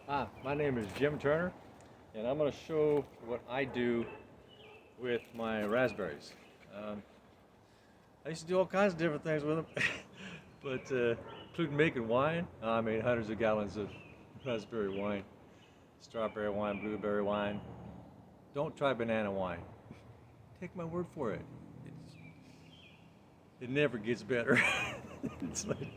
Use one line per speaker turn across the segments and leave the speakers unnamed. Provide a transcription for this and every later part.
My name is Jim Turner, and I'm going to show what I do with my raspberries. Um, I used to do all kinds of different things with them, but including making wine. I made hundreds of gallons of raspberry wine, strawberry wine, blueberry wine. Don't try banana wine. Take my word for it. It's, it never gets better. It's like,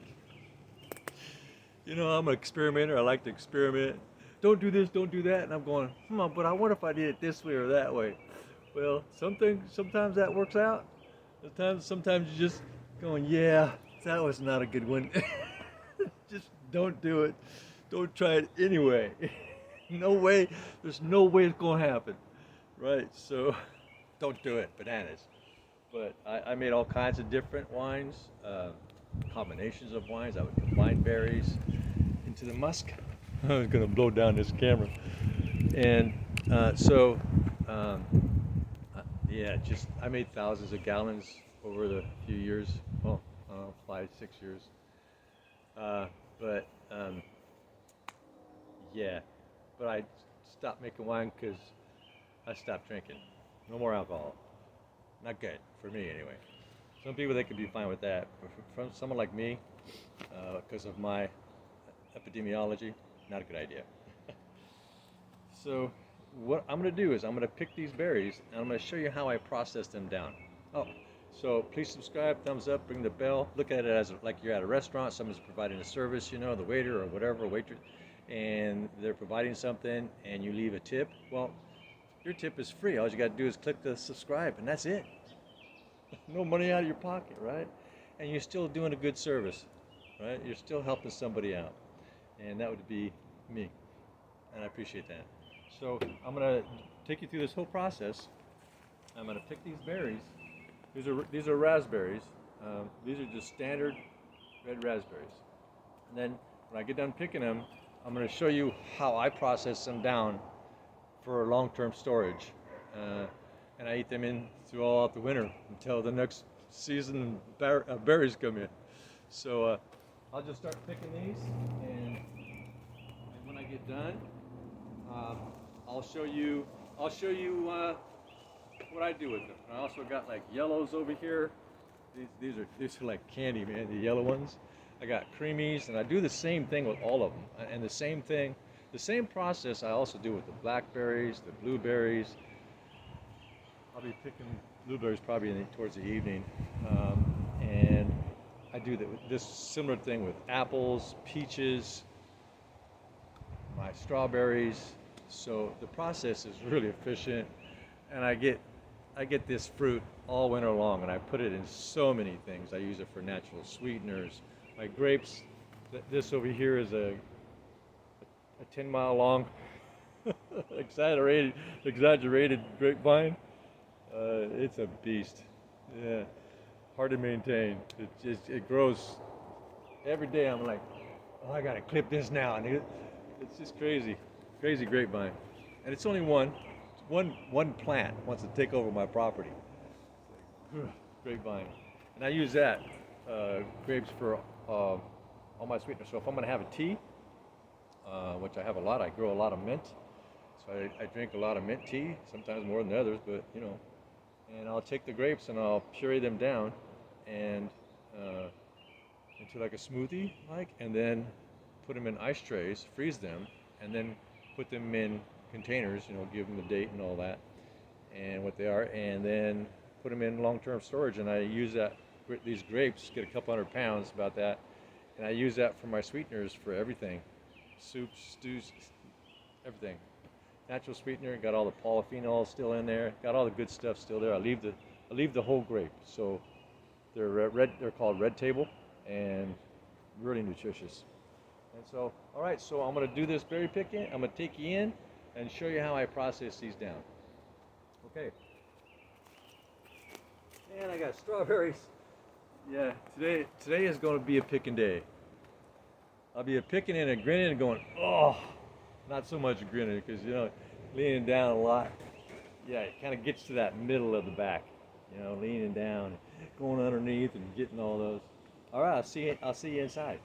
I'm an experimenter. I like to experiment. Don't do this, don't do that. And I'm going, but I wonder if I did it this way or that way. Well, sometimes that works out. Sometimes you just going, yeah, that was not a good one. Just don't do it. Don't try it anyway. No way. There's no way it's going to happen. Right? So don't do it. Bananas. But I made all kinds of different wines, combinations of wines. I would combine berries into the musk. I was going to blow down this camera. And so, um, yeah, just I made thousands of gallons over the few years. Well, I don't know, 5, 6 years. But yeah, but I stopped making wine because I stopped drinking. No more alcohol. Not good for me anyway. Some people they could be fine with that, but from someone like me, because of my epidemiology, not a good idea. So what I'm going to do is I'm going to pick these berries and I'm going to show you how I process them down. Oh, so please subscribe, thumbs up, ring the bell. Look at it as like you're at a restaurant. Someone's providing a service, the waiter or whatever, waitress, and they're providing something and you leave a tip. Well, your tip is free. All you got to do is click the subscribe and that's it. No money out of your pocket, right? And you're still doing a good service, right? You're still helping somebody out. And that would be me. And I appreciate that. So I'm gonna take you through this whole process. I'm gonna pick these berries. These are raspberries. These are just standard red raspberries. And then when I get done picking them, I'm gonna show you how I process them down for long-term storage. And I eat them in throughout the winter until the next season berries come in. So I'll just start picking these, and when I get done, um, I'll show you. I'll show you what I do with them. I also got like yellows over here. These are like candy, man. The yellow ones. I got creamies, and I do the same thing with all of them. And the same process I also do with the blackberries, the blueberries. I'll be picking blueberries probably towards the evening, and I do this similar thing with apples, peaches, my strawberries. So the process is really efficient, and I get this fruit all winter long, and I put it in so many things. I use it for natural sweeteners. My grapes, this over here is a 10-mile long exaggerated grapevine. It's a beast. Yeah, hard to maintain. It grows every day. I'm like, oh, I gotta clip this now, and it's just crazy grapevine. And it's only one plant wants to take over my property. Grapevine, and I use that grapes for all my sweeteners. So if I'm gonna have a tea, which I have a lot, I grow a lot of mint. So I drink a lot of mint tea, sometimes more than others, but and I'll take the grapes and I'll puree them down and into like a smoothie, and then put them in ice trays, freeze them, and then put them in containers, give them the date and all that, and what they are, and then put them in long-term storage. And I use these grapes, get a couple 100 pounds, about that, and I use that for my sweeteners for everything, soups, stews, everything. Natural sweetener, got all the polyphenols still in there, got all the good stuff still there. I leave the whole grape, so they're red. They're called Red Table, and really nutritious. And so, all right, so I'm gonna do this berry picking. I'm gonna take you in and show you how I process these down. Okay. And I got strawberries. Yeah, today is gonna be a picking day. I'll be a picking and a grinning and going, oh, not so much grinning because leaning down a lot. Yeah, it kind of gets to that middle of the back, leaning down, going underneath and getting all those. All right, I'll see you inside.